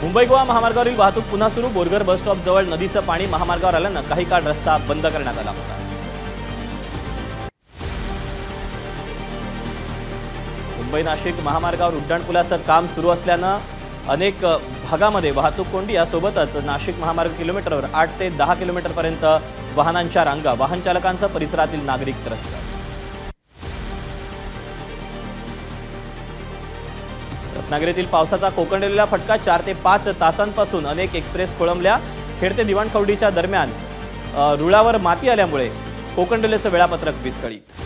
मुंबई गोवा महामार्गावरील वाहतूक पुन्हा सुरू। बोरघर बस स्टॉप जवळ नदीचं पाणी महामार्गावर आल्यानं काही काळ रस्ता बंद करण्यात आला होता। मुंबई नाशिक महामार्गावर उड्डाणपुलाचं काम सुरू असल्यानं अनेक भागामध्ये वाहतूक कोंडी यासोबतच नाशिक महामार्ग किलोमीटरवर 8 ते 10 किलोमीटरपर्यंत वाहनांच्या रांगा, वाहन चालकांसह परिसरातील नागरिक त्रस्त। रत्नागिरीतील पावसाचा कोकणलेला फटका। 4 ते 5 तासांपासून अनेक एक्सप्रेस खोळंबल्या। खेड ते दिवाणखवडीच्या दरम्यान रुळावर माती आल्यामुळे कोकण रेल्वेचं वेळापत्रक विस्कळीत।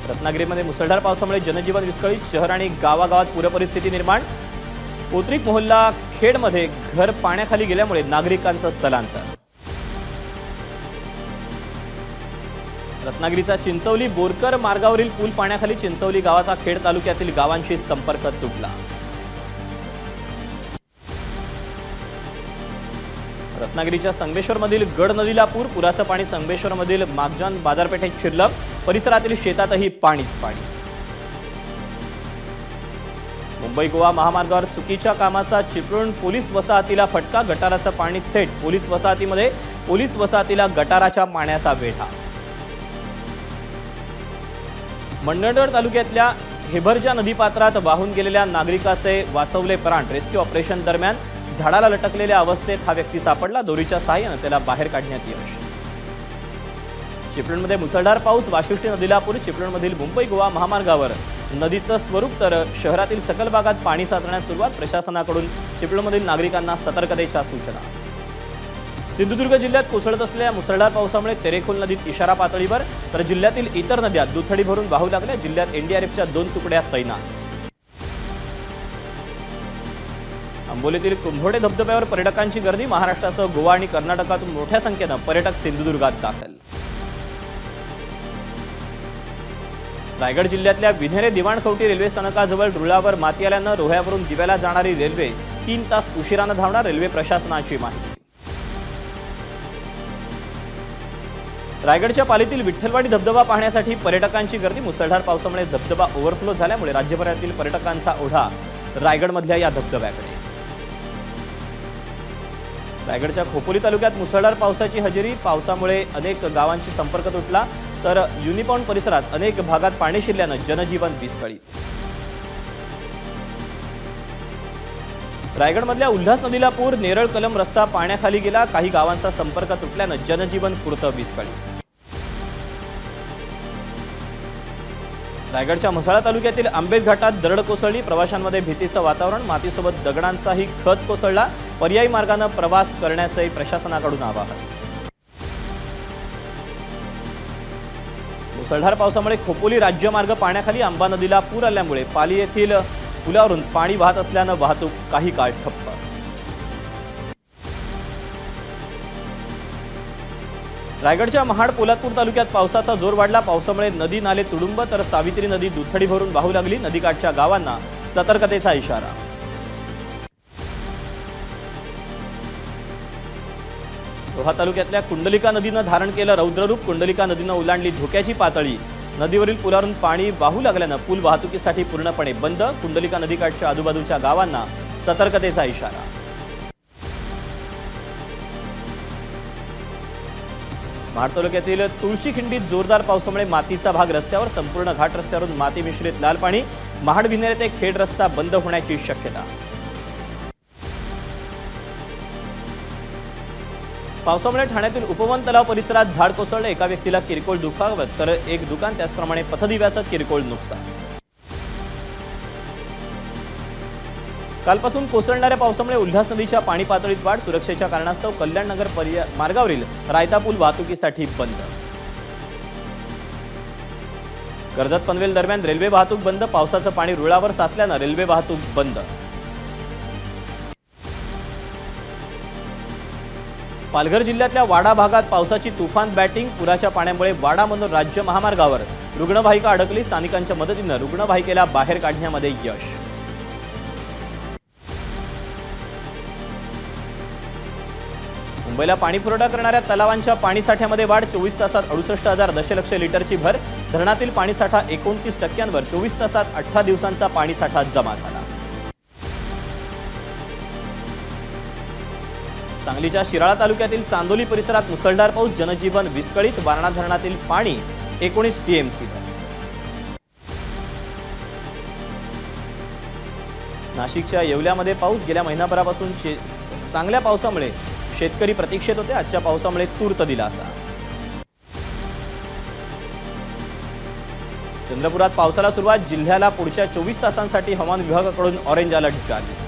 रत्नागिरीमध्ये मुसळधार पावसामुळे जनजीवन विस्कळीत। शहर आणि गावागावात पूरपरिस्थिती निर्माण। पोत्रिक मोहल्ला खेडमध्ये घर पाण्याखाली गेल्यामुळे नागरिकांचं स्थलांतर। रत्नागिरीचा चिंचवली बोरकर मार्गावरील पूल पाण्याखाली। चिंचवली गावाचा खेड तालुक्यातील गावांशी संपर्क तुटला। रत्नागिरीच्या संगमेश्वरमधील गड नदीला पूर। पुराचं पाणी संगमेश्वरमधील मागजान बाजारपेठेत शिरलं। परिसरातील शेतातही पाणीच पाणी। मुंबई गोवा महामार्गावर चुकीच्या कामाचा चिपळूण पोलीस वसाहतीला फटका। गटाराचं पाणी थेट पोलीस वसाहतीमध्ये। पोलीस वसाहतीला गटाराच्या पाण्याचा वेढा। मंडणगड तालुक्यातल्या हेभरजा नदीपात्रात वाहून गेलेल्या नागरिकाचे वाचवले प्राण। रेस्क्यू ऑपरेशन दरम्यान झाडाला लटकलेल्या अवस्थेत हा व्यक्ती सापडला। दोरीच्या साहाय्याने त्याला बाहेर काढण्यात यश। चिपळूणमध्ये मुसळधार पाऊस। वाशिष्ठी नदीला पूर। चिपळूणमधील मुंबई गोवा महामार्गावर नदीचं स्वरूप तर शहरातील सकल भागात पाणी साचण्यास सुरुवात। प्रशासनाकडून चिपळूणमधील नागरिकांना सतर्कतेच्या सूचना। सिंधुदुर्ग जिल्ह्यात कोसळत असलेल्या मुसळधार पावसामुळे तेरेखोल नदीत इशारा पातळीवर, तर जिल्ह्यातील इतर नद्या दुथडी भरून वाहू लागल्या। जिल्ह्यात एनडीआरएफच्या 2 तुकड्या तैनात। अंबोलीतील कुंभोडे धबधब्यावर पर्यटकांची गर्दी। महाराष्ट्रासह गोवा आणि कर्नाटकातून मोठ्या संख्येनं पर्यटक सिंधुदुर्गात दाखल। रायगड जिल्ह्यातल्या विन्हेरे दिवाणखवटी रेल्वे स्थानकाजवळ रुळावर माती आल्यानं रोह्यावरून दिव्याला जाणारी रेल्वे 3 तास उशिरानं धावणार। रेल्वे प्रशासनाची माहिती। रायगडच्या पालीतील विठ्ठलवाडी धबधबा पाहण्यासाठी पर्यटकांची गर्दी। मुसळधार पावसामुळे धबधबा ओव्हरफ्लो झाल्यामुळे राज्यभरातील पर्यटकांचा ओढा रायगडमधल्या या धबधब्याकडे। रायगडच्या खोपोली तालुक्यात मुसळधार पावसाची हजेरी। पावसामुळे अनेक गावांशी संपर्क तुटला, तर युनिकॉर्न परिसरात अनेक भागात पाणी शिरल्यानं जनजीवन विस्कळीत। रायगडमधल्या उल्हास नदीला पूर। नेरळ कलम रस्ता पाण्याखाली गेला। काही गावांचा संपर्क तुटल्यानं जनजीवन पुरतं विस्कळीत। रायगडच्या म्हसाळा तालुक्यातील आंबेत घाटात दरड कोसळली। प्रवाशांमध्ये भीतीचं वातावरण। मातीसोबत दगडांचाही खच कोसळला। पर्यायी मार्गाने प्रवास करण्याचंही प्रशासनाकडून आवाहन। मुसळधार पावसामुळे खोपोली राज्यमार्ग पाण्याखाली। आंबा नदीला पूर आल्यामुळे पाली येथील पुलावरून पाणी वाहत असल्यानं वाहतूक काही काळ ठप्प। रायगडच्या महाड पोलादपूर तालुक्यात पावसाचा जोर वाढला। पावसामुळे नदी नाले तुडुंब, तर सावित्री नदी दुथडी भरून वाहू लागली। नदीकाठच्या गावांना सतर्कतेचा इशारा। रोहा तालुक्यातल्या कुंडलिका नदीनं धारण केलं रौद्ररूप। कुंडलिका नदीनं ओलांडली धोक्याची पातळी। नदीवरील पुलावरून पाणी वाहू लागल्यानं पूल वाहतुकीसाठी पूर्णपणे बंद। कुंडलिका नदीकाठच्या आजूबाजूच्या गावांना सतर्कतेचा इशारा। महाड तालुक्यातील तुळशीखिंडीत जोरदार पावसामुळे मातीचा भाग रस्त्यावर। संपूर्ण घाट रस्त्यावरून माती मिश्रित लाल पाणी। महाड विन्हेरे ते खेड रस्ता बंद होण्याची शक्यता। पावसामुळे ठाण्यातील उपवन तलाव परिसरात झाड कोसळले। एका व्यक्तीला किरकोळ दुखापत, तर एक दुकान त्याचप्रमाणे पथदिव्याचं किरकोळ नुकसान। कालपासून कोसळणाऱ्या पावसामुळे उल्हास नदीच्या पाणी पातळीत वाढ। सुरक्षेच्या कारणास्तव कल्याणनगर मार्गावरील रायता पूल वाहतुकीसाठी बंद। कर्जत पनवेल दरम्यान रेल्वे वाहतूक बंद। पावसाचं पाणी रुळावर साचल्यानं रेल्वे वाहतूक बंद। पालघर जिल्ह्यातल्या वाडा भागात पावसाची तुफान बॅटिंग। पुराच्या पाण्यामुळे वाडामधून राज्य महामार्गावर रुग्णवाहिका अडकली। स्थानिकांच्या मदतीनं रुग्णवाहिकेला बाहेर काढण्यामध्ये यश। मुंबईला पाणीपुरवठा करणाऱ्या तलावांच्या पाणीसाठ्यामध्ये वाढ। 24 तासात 68,000 दशलक्ष लिटरची भर। धरणातील पाणीसाठा 29%वर। 24 तासात 18 दिवसांचा पाणीसाठा जमा झाला। सांगलीच्या शिराळा तालुक्यातील चांदोली परिसरात मुसळधार पाऊस, जनजीवन विस्कळीत, वारणा धरणातील पाणी 19 टीएमसी. नाशिकच्या येवल्यामध्ये पाऊस, गेल्या महिनाभरापासून चांगल्या पावसामुळे शेतकरी प्रतीक्षेत होते. आजच्या पावसामुळे तूर्त दिलासा. चंद्रपुरात पावसाला सुरुवात, जिल्ह्याला पुढच्या 24 तासांसाठी हवामान विभागाकडून ऑरेंज अलर्ट जारी.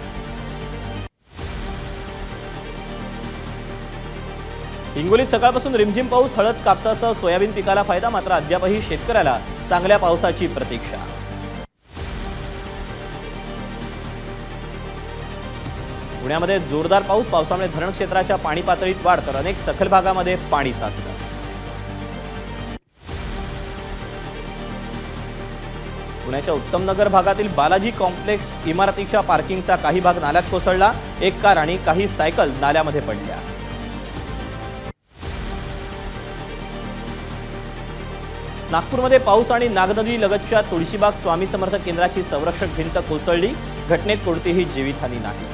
हिंगोलीत सकाळपासून रिमझिम पाऊस, हळद कापसासह सोयाबीन पिकाला फायदा, मात्र अद्यापही शेतकऱ्याला चांगल्या पावसाची प्रतीक्षा. पुण्यामध्ये जोरदार पाऊस, पावसामुळे धरण क्षेत्राच्या पाणी पातळीत वाढ, तर अनेक सखल भागामध्ये पाणी साचलं. पुण्याच्या उत्तमनगर भागातील बालाजी कॉम्प्लेक्स इमारतीच्या पार्किंगचा काही भाग नाल्यात कोसळला. एक कार आणि काही सायकल नाल्यामध्ये पडल्या. नागपूरमध्ये पाऊस आणि नागनदी लगतच्या तुळशीबाग स्वामी समर्थ केंद्राची संरक्षक भिंत कोसळली. घटनेत कोणतीही जीवितहानी नाही.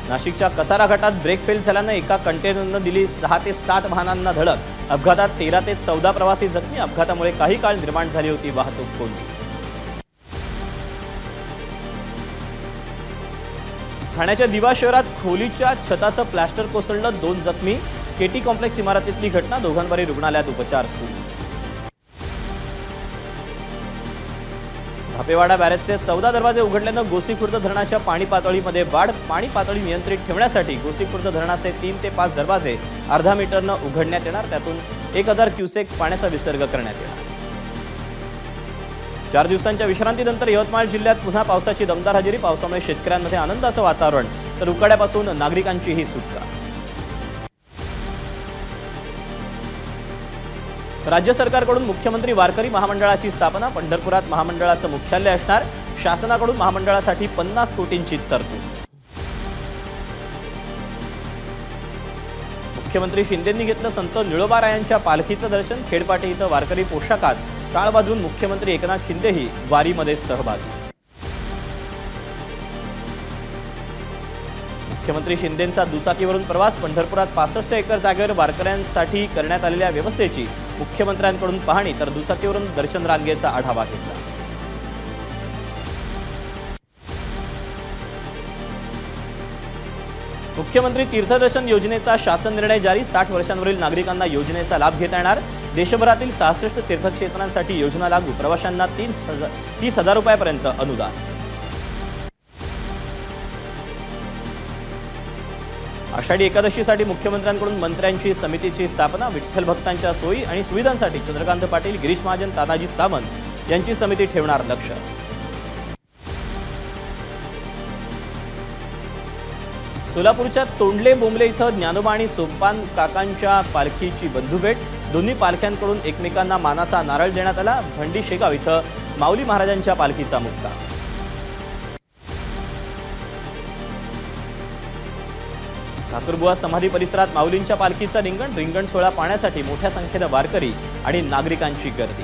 नाशिकच्या कसारा घाटात ब्रेक फेल झाल्यानं एका कंटेनरनं दिली 6 ते 7 वाहनांना धडक. अपघातात 13 ते 14 प्रवासी जखमी. अपघातामुळे काही काळ निर्माण झाली होती वाहतूक कोंडी. ठाण्याच्या दिवा शहरात खोलीच्या छताचं प्लास्टर कोसळलं, 2 जखमी. केटी कॉम्प्लेक्स इमारतीतली घटना, दोघांवरही रुग्णालयात उपचार सुरू. धापेवाडा बॅरेजचे 14 दरवाजे उघडल्यानं गोसीखुर्द धरणाच्या पाणी पातळीमध्ये वाढ. पाणी पातळी नियंत्रित ठेवण्यासाठी गोसीखुर्द धरणाचे 3 ते 5 दरवाजे अर्धा मीटरनं उघडण्यात येणार. त्यातून 1000 क्युसेक पाण्याचा विसर्ग करण्यात येणार. 4 दिवसांच्या विश्रांतीनंतर यवतमाळ जिल्ह्यात पुन्हा पावसाची दमदार हजेरी. पावसामुळे शेतकऱ्यांमध्ये आनंदाचं वातावरण, तर उकाड्यापासून नागरिकांचीही सुटका. राज्य सरकारकडून मुख्यमंत्री वारकरी महामंडळाची स्थापना. पंढरपुरात महामंडळाचं मुख्यालय असणार. शासनाकडून महामंडळासाठी 50 कोटींची तरतूद. मुख्यमंत्री शिंदेंनी घेतलं संत निळोबारायांच्या पालखीचं दर्शन. खेडपाटी इथं वारकरी पोशाखात टाळ वाजवून मुख्यमंत्री एकनाथ शिंदेही वारीमध्ये सहभागी. मुख्यमंत्री शिंदेंचा दुचाकीवरून प्रवास. पंढरपुरात 65 एकर जागेवर वारकऱ्यांसाठी करण्यात आलेल्या व्यवस्थेची मुख्यमंत्र्यांकडून पाहणी, तर दुचाकीवरून दर्शन रांगेचा आढावा घेतला. मुख्यमंत्री तीर्थदर्शन योजनेचा शासन निर्णय जारी. 60 वर्षांवरील नागरिकांना योजनेचा लाभ घेता येणार. देशभरातील 66 तीर्थक्षेत्रांसाठी योजना लागू. प्रवाशांना 30,000 रुपयापर्यंत अनुदान. आषाढी एकादशीसाठी मुख्यमंत्र्यांकडून मंत्र्यांची समितीची स्थापना. विठ्ठल भक्तांच्या सोयी आणि सुविधांसाठी चंद्रकांत पाटील, गिरीश महाजन, तानाजी सावंत यांची समिती ठेवणार लक्ष. सोलापूरच्या तोंडले बोंबले इथं ज्ञानोबा आणि सोपान काकांच्या पालखीची बंधुभेट. दोन्ही पालख्यांकडून एकमेकांना मानाचा नारळ देण्यात आला. भंडी शेगाव इथं माऊली महाराजांच्या पालखीचा मुक्काम. ठाकूरबुवा समाधी परिसरात माऊलींच्या पालखीचा रिंगण. रिंगण सोहळा पाहण्यासाठी मोठ्या संख्येनं वारकरी आणि नागरिकांची गर्दी.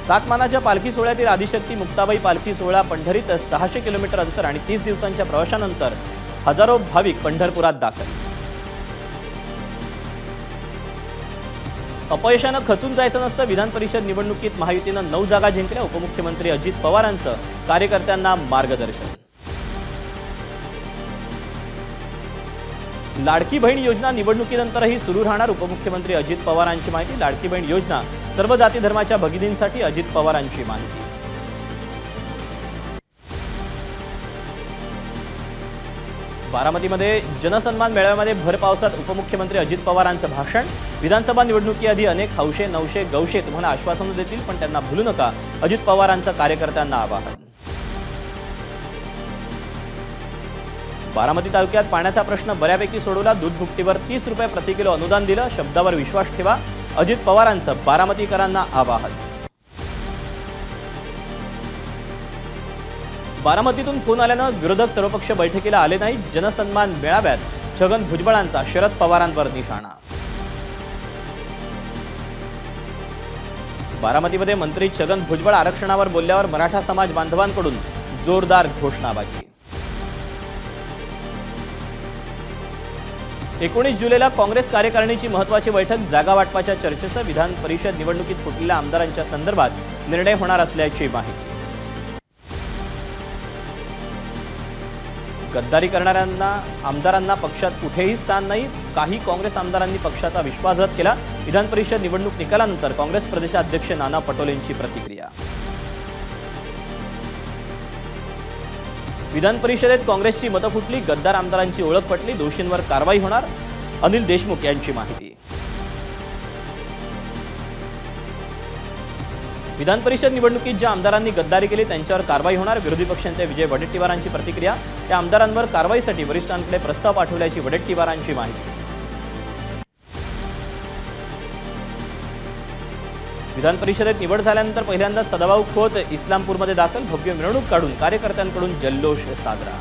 7 मानाच्या पालखी सोहळ्यातील आदिशक्ती मुक्ताबाई पालखी सोहळा पंढरीत. 600 किलोमीटर अंतर आणि 30 दिवसांच्या प्रवासानंतर हजारो भाविक पंढरपुरात दाखल. अपयशानं खचून जायचं नसतं. विधान परिषद निवडणुकीत महायुतीनं 9 जागा जिंकल्या. उपमुख्यमंत्री अजित पवारांचं कार्यकर्त्यांना मार्गदर्शन. लाडकी बहीण योजना निवडणुकीनंतरही सुरू राहणार. उपमुख्यमंत्री अजित पवारांची माहिती. लाडकी बहीण योजना सर्व जाती धर्माच्या भगिनींसाठी. अजित पवारांची माहिती. बारामतीमध्ये जनसन्मान मेळाव्यामध्ये भर पावसात उपमुख्यमंत्री अजित पवारांचं भाषण. विधानसभा निवडणुकीआधी अनेक हौशे नवशे गवशे तुम्हाला आश्वासनं देतील, पण त्यांना भुलू नका. अजित पवारांचं कार्यकर्त्यांना आवाहन. बारामती तालुक्यात पाण्याचा प्रश्न बऱ्यापैकी सोडवला. दूध भुकटीवर 30 रुपये प्रति किलो अनुदान दिलं. शब्दावर विश्वास ठेवा. अजित पवारांचं बारामतीकरांना आवाहन. बारामतीतून फोन आल्यानं विरोधक सर्वपक्ष बैठकीला आले नाही. जनसन्मान मेळाव्यात छगन भुजबळांचा शरद पवारांवर निशाणा. बारामतीमध्ये मंत्री छगन भुजबळ आरक्षणावर बोलल्यावर मराठा समाज बांधवांकडून जोरदार घोषणाबाजी। 19 जुलैला काँग्रेस कार्यकारिणीची महत्त्वाची बैठक, जागा वाटपाच्या चर्चेसह विधान परिषद निवडणुकीत फुटलेल्या आमदारांच्या संदर्भात निर्णय होणार असल्याची माहिती। गद्दारी करणाऱ्यांना आमदारांना पक्षात कुठेही स्थान नाही, काही काँग्रेस आमदारांनी पक्षाचा विश्वासघात केला। विधान परिषद निवडणूक निकालानंतर काँग्रेस प्रदेशाध्यक्ष नाना पटोलेंची प्रतिक्रिया। विधान परिषदेत काँग्रेसची मतं फुटली, गद्दार आमदारांची ओळख पटली, दोषींवर कारवाई होणार, अनिल देशमुख यांची माहिती। विधान परिषद निवडणुकीत ज्या आमदारांनी गद्दारी केली त्यांच्यावर कारवाई होणार, विरोधी पक्षनेते विजय वडेट्टीवारांची प्रतिक्रिया। त्या आमदारांवर कारवाईसाठी वरिष्ठांकडे प्रस्ताव पाठवल्याची वडेट्टीवारांची माहिती। विधान परिषदेत निवड झाल्यानंतर पहिल्यांदाच सदाभाऊ खोत इस्लामपूरमध्ये दाखल, भव्य मिरवणूक काढून कार्यकर्त्यांकडून जल्लोष साजरा।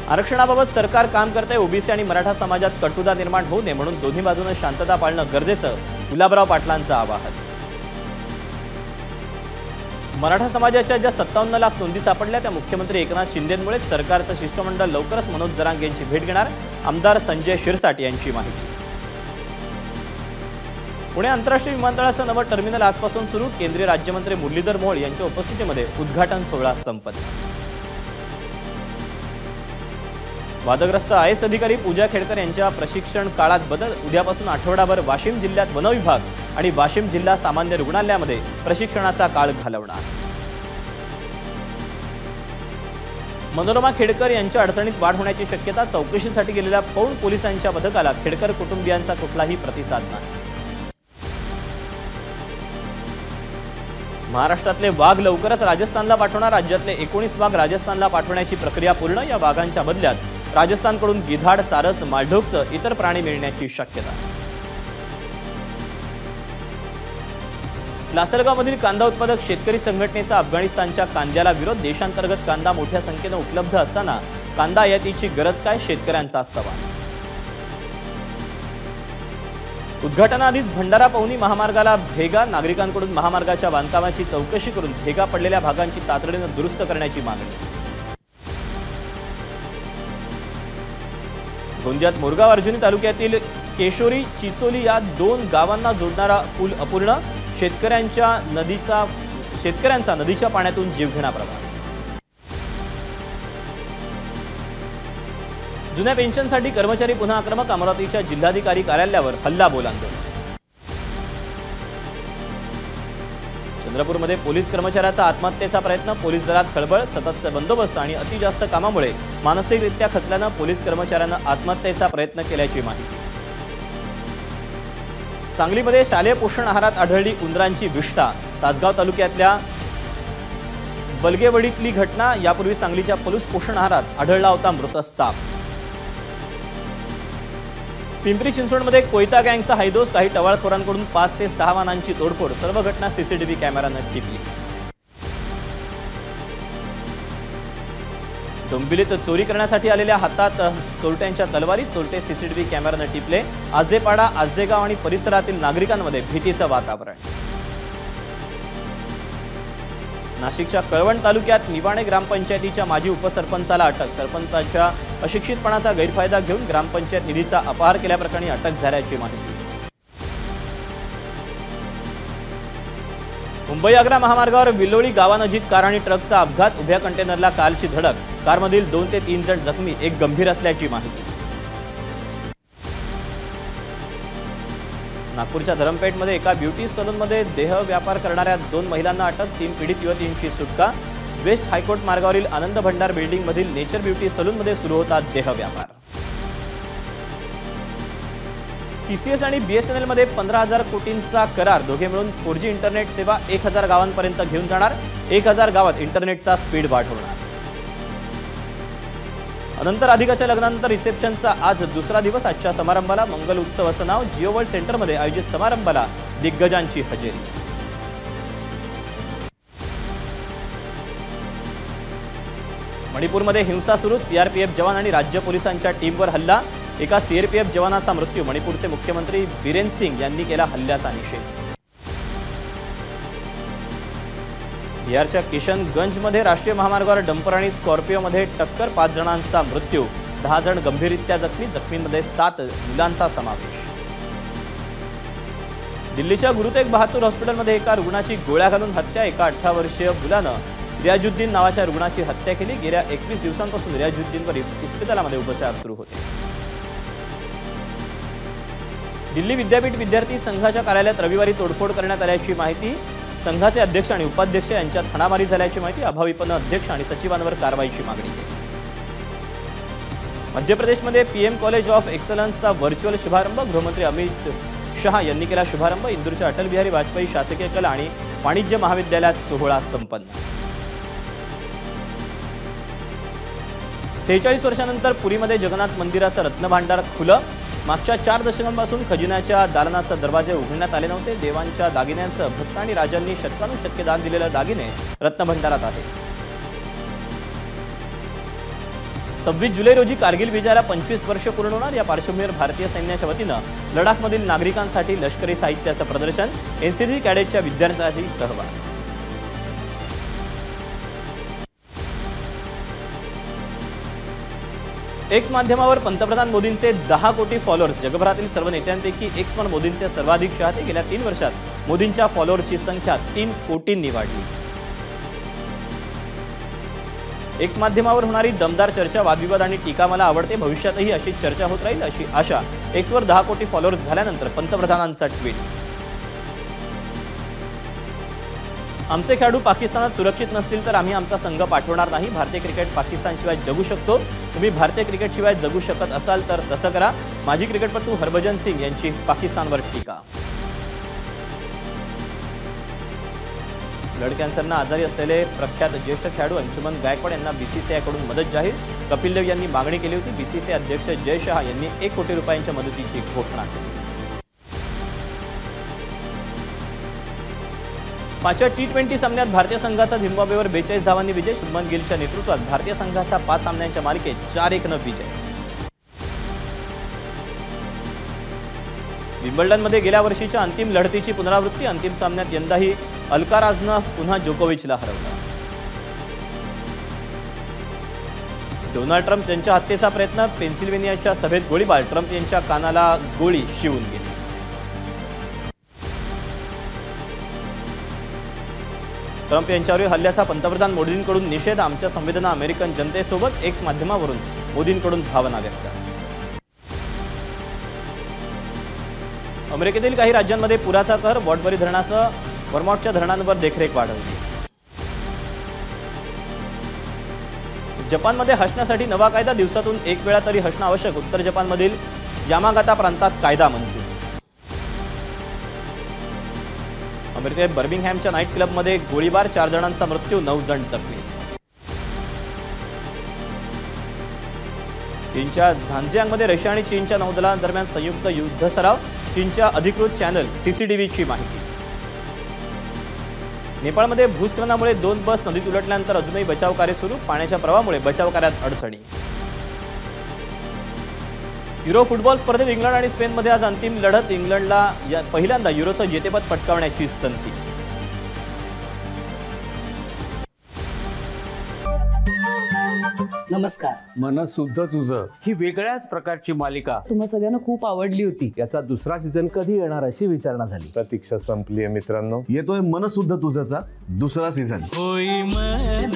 आरक्षणाबाबत सरकार काम करते, ओबीसी आणि मराठा समाजात कटुता निर्माण होऊ नये म्हणून दोन्ही बाजूने शांतता पाळणं गरजेचं, गुलाबराव पाटलांचं आवाहन। मराठा समाजाच्या ज्या 57 लाख नोंदी सापडल्या त्या मुख्यमंत्री एकनाथ शिंदेंमुळे, सरकारचं शिष्टमंडळ लवकरच मनोज जरांगे यांची भेट घेणार, आमदार संजय शिरसाट यांची माहिती। पुणे आंतरराष्ट्रीय विमानतळाचं नवं टर्मिनल आजपासून सुरू, केंद्रीय राज्यमंत्री मुरलीधर मोहोळ यांच्या उपस्थितीमध्ये उद्घाटन सोहळा संपन्न। वादग्रस्त आयएस अधिकारी पूजा खेडकर यांच्या प्रशिक्षण काळात बदल, उद्यापासून आठवडाभर वाशिम जिल्ह्यात वन विभाग आणि वाशिम जिल्हा सामान्य रुग्णालयामध्ये प्रशिक्षणाचा काळ घालवणार। मनोरमा खेडकर यांच्या अडचणीत वाढ होण्याची शक्यता, चौकशीसाठी गेलेल्या पौण पोलिसांच्या पथकाला खेडकर कुटुंबियांचा कुठलाही प्रतिसाद नाही। महाराष्ट्रातले वाघ लवकरच राजस्थानला पाठवणार, राज्यातले 19 वाघ राजस्थानला पाठवण्याची प्रक्रिया पूर्ण, या वाघांच्या बदल्यात राजस्थानकडून गिधाड, सारस, मालढोकसह इतर प्राणी मिळण्याची शक्यता। लासलगावमधील कांदा उत्पादक शेतकरी संघटनेचा अफगाणिस्तानच्या कांद्याला विरोध, देशांतर्गत कांदा मोठ्या संख्येने उपलब्ध असताना कांदा आयातीची गरज काय, शेतकऱ्यांचा सवाल। उद्घाटनाआधीच भंडारा पवनी महामार्गाला भेगा, नागरिकांकडून महामार्गाच्या बांधकामाची चौकशी करून भेगा पडलेल्या भागांची तातडीने दुरुस्त करण्याची मागणी। गोंदियात मोरगाव अर्जुनी तालुक्यातील केशोरी चिचोली या 2 गावांना जोडणारा पूल अपूर्ण, शेतकऱ्यांचा नदीच्या पाण्यातून जीवघेणा प्रवास। जुन्या पेन्शनसाठी कर्मचारी पुन्हा आक्रमक, अमरावतीच्या जिल्हाधिकारी कार्यालयावर हल्लाबोल आंदोलन। चंद्रपूरमध्ये पोलीस कर्मचाऱ्याचा आत्महत्येचा प्रयत्न, पोलीस दलात खळबळ, सततचा बंदोबस्त आणि अति जास्त कामामुळे मानसिकरित्या खचल्यानं पोलीस कर्मचाऱ्यानं आत्महत्येचा प्रयत्न केल्याची माहिती। सांगलीमध्ये शालेय पोषण आहारात आढळली उंदरांची विष्ठा, तासगाव तालुक्यातल्या बलगेवडीतली घटना, यापूर्वी सांगलीच्या पोलीस पोषण आहारात आढळला होता मृत साप। पिंपरी चिंचवडमध्ये कोयता गँगचा हैदोस, काही टवाळखोरांकडून 5 ते 6 वाहनांची तोडफोड, सर्व घटना सीसीटीव्ही कॅमेऱ्यानं टिपली। डोंबिवलीत चोरी करण्यासाठी आलेल्या हातात चोरट्यांच्या तलवारी, चोरटे सीसीटीव्ही कॅमेऱ्यानं टिपले। आजदेपाडा, आजदेगाव आणि परिसरातील नागरिकांमध्ये भीतीचं वातावरण। नाशिकच्या कळवण तालुक्यात निवाणे ग्रामपंचायतीच्या माजी उपसरपंचाला अटक, सरपंचाच्या अशिक्षितपणाचा गैरफायदा घेऊन ग्रामपंचायत निधीचा अपहार केल्याप्रकरणी अटक झाल्याची माहिती। मुंबई आग्रा महामार्गावर विलोळी गावानजीक कार आणि ट्रकचा अपघात, उभ्या कंटेनरला कारची धडक, कारमधील 2 ते 3 जण जखमी, एक गंभीर असल्याची माहिती। नागपूरच्या धरमपेठमध्ये एका ब्युटी सलूनमध्ये देह व्यापार करणाऱ्या 2 महिलांना अटक, 3 पीडित युवतींची सुटका। वेस्ट हायकोर्ट मार्गावरील आनंद भंडार बिल्डिंगमधील नेचर ब्युटी सलूनमध्ये सुरू होता देह व्यापार। टीसीएस आणि बीएसएनएल मध्ये 15,000 कोटींचा करार, दोघे मिळून 4G इंटरनेट सेवा 1000 गावांपर्यंत घेऊन जाणार, 1000 गावात इंटरनेटचा स्पीड वाढवणार। अनंतर अधिकाच्या लग्नानंतर रिसेप्शनचा आज दुसरा दिवस, आजच्या समारंभाला मंगल उत्सव असं नाव, जिओ वर्ल्ड सेंटरमध्ये आयोजित समारंभाला दिग्गजांची हजेरी। मणिपूरमध्ये हिंसा सुरू, सीआरपीएफ जवान आणि राज्य पोलिसांच्या टीमवर हल्ला, एका सीआरपीएफ जवानाचा मृत्यू. मणिपूरचे मुख्यमंत्री बिरेन सिंग यांनी केला हल्ल्याचा निषेध. बिहारच्या किशनगंजमध्ये राष्ट्रीय महामार्गावर डंपर आणि स्कॉर्पिओमध्ये टक्कर. 5 जणांचा मृत्यू, 10 जण गंभीररित्या जखमी. जखमींमध्ये 7 मुलांचा समावेश. दिल्लीच्या गुरु तेग बहादूर हॉस्पिटलमध्ये एका रुग्णाची गोळ्या घालून हत्या. एका 18 वर्षीय मुलानं रियाजुद्दीन नावाच्या रुग्णाची हत्या केली. गेल्या 21 दिवसांपासून रियाजुद्दीनवर इस्पितळामध्ये उपचार सुरू होते. दिल्ली विद्यापीठ विद्यार्थी संघाच्या कार्यालयात रविवारी तोडफोड करण्यात आल्याची माहिती. संघाचे अध्यक्ष आणि उपाध्यक्ष यांच्यात हाणामारी झाल्याची माहिती. अभाविपनं अध्यक्ष आणि सचिवांवर कारवाईची मागणी केली. मध्य प्रदेशमध्ये पीएम कॉलेज ऑफ एक्सलन्सचा व्हर्च्युअल शुभारंभ. गृहमंत्री अमित शहा यांनी केला शुभारंभ. इंदूरच्या अटल बिहारी वाजपेयी शासकीय कला आणि वाणिज्य महाविद्यालयात सोहळा संपन्न. 46 वर्षांनंतर पुरीमध्ये जगन्नाथ मंदिराचं रत्नभांडार खुलं. मागच्या 4 दशकांपासून खजिन्याच्या दालनाचे दरवाजे उघडण्यात आले नव्हते. देवांच्या दागिन्यांचं भक्त आणि राजांनी शतकानुशतके दान दिलेले दागिने रत्नभंडारात आहेत. 26 जुलै रोजी कारगिल विजयाला 25 वर्ष पूर्ण होणार. या पार्श्वभूमीवर भारतीय सैन्याच्या वतीनं लडाखमधील नागरिकांसाठी लष्करी साहित्याचं प्रदर्शन. एनसीसी कॅडेटच्या विद्यार्थ्यांचाही सहभाग. एक्स माध्यमावर पंतप्रधान मोदींचे 10 कोटी फॉलोअर्स. जगभरातील सर्व नेत्यांपैकी एक्सवर मोदींचे सर्वाधिक चाहते. गेल्या 3 वर्षात मोदींच्या फॉलोअर्सची संख्या 3 कोटींनी वाढली. एक्स माध्यमावर होणारी दमदार चर्चा, वादविवाद आणि टीका मला आवडते. भविष्यातही अशीच चर्चा होत राहील अशी आशा. एक्सवर 10 कोटी फॉलोअर्स झाल्यानंतर पंतप्रधानांचा ट्विट. आमचे खेळाडू पाकिस्तानात सुरक्षित नसतील तर आम्ही आमचा संघ पाठवणार नाही. भारतीय क्रिकेट पाकिस्तानशिवाय जगू शकतो. तुम्ही भारतीय क्रिकेटशिवाय जगू शकत असाल तर तसं करा. माजी क्रिकेटपटू हरभजन सिंग यांची पाकिस्तानवर टीका. ब्लड कॅन्सरनं आजारी असलेले प्रख्यात ज्येष्ठ खेळाडू अंशुमन गायकवाड यांना बीसीसीआयकडून मदत जाहीर. कपिल देव यांनी मागणी केली होती. बीसीसीआय अध्यक्ष जय शहा यांनी 1 कोटी रुपयांच्या मदतीची घोषणा केली. 5व्या T20 सामन्यात भारतीय संघाचा झिम्बाब्वेवर 42 धावांनी विजय. शुभमन गिलच्या नेतृत्वात भारतीय संघाचा 5 सामन्यांच्या मालिकेत 4-1 विजय. विम्बल्डनमध्ये गेल्या वर्षीच्या अंतिम लढतीची पुनरावृत्ती. अंतिम सामन्यात यंदाही अल्काराजनं पुन्हा जोकोविचला हरवलं. डोनाल्ड ट्रम्प यांच्या हत्येचा प्रयत्न. पेन्सिल्व्हेनियाच्या सभेत गोळीबार. ट्रम्प यांच्या कानाला गोळी शिवून गेली. ट्रम्प यांच्यावरील हल्ल्याचा पंतप्रधान मोदींकडून निषेध. आमच्या संवेदना अमेरिकन जनतेसोबत. एक्स माध्यमावरून मोदींकडून भावना व्यक्त. अमेरिकेतील काही राज्यांमध्ये पुराचा कहर. वॉटबरी धरणासह वर्मॉटच्या धरणांवर देखरेख वाढवली. जपानमध्ये हसण्यासाठी नवा कायदा. दिवसातून 1 वेळा तरी हसणं आवश्यक. उत्तर जपानमधील यामागाता प्रांतात कायदा मंजूर. अमेरिकेत बर्मिंगहॅमच्या नाईट क्लबमध्ये गोळीबार. 4 जणांचा मृत्यू, 9 जण जखमी. चीनच्या झांजियांगमध्ये रशिया आणि चीनच्या नौदलांदरम्यान संयुक्त युद्ध सराव. चीनच्या अधिकृत चॅनल सीसीटीव्हीची माहिती. नेपाळमध्ये भूस्खलनामुळे 2 बस नदीत उलटल्यानंतर अजूनही बचाव कार्य सुरू. पाण्याच्या प्रवाहामुळे बचाव कार्यात अडचणी. युरो फुटबॉल स्पर्धेत इंग्लंड आणि स्पेनमध्ये आज अंतिम लढत. इंग्लंडला पहिल्यांदा युरोचं जेतेपद पटकावण्याची संधी. नमस्कार. मनसुद्धा तुझं ही वेगळ्याच प्रकारची मालिका तुम्हा सगळ्यांना खूप आवडली होती. याचा दुसरा सीझन कधी येणार अशी विचारणा झाली. प्रतीक्षा संपली आहे मित्रांनो. येतोय मनसुद्धा तुझाचा दुसरा सीझन. होई मन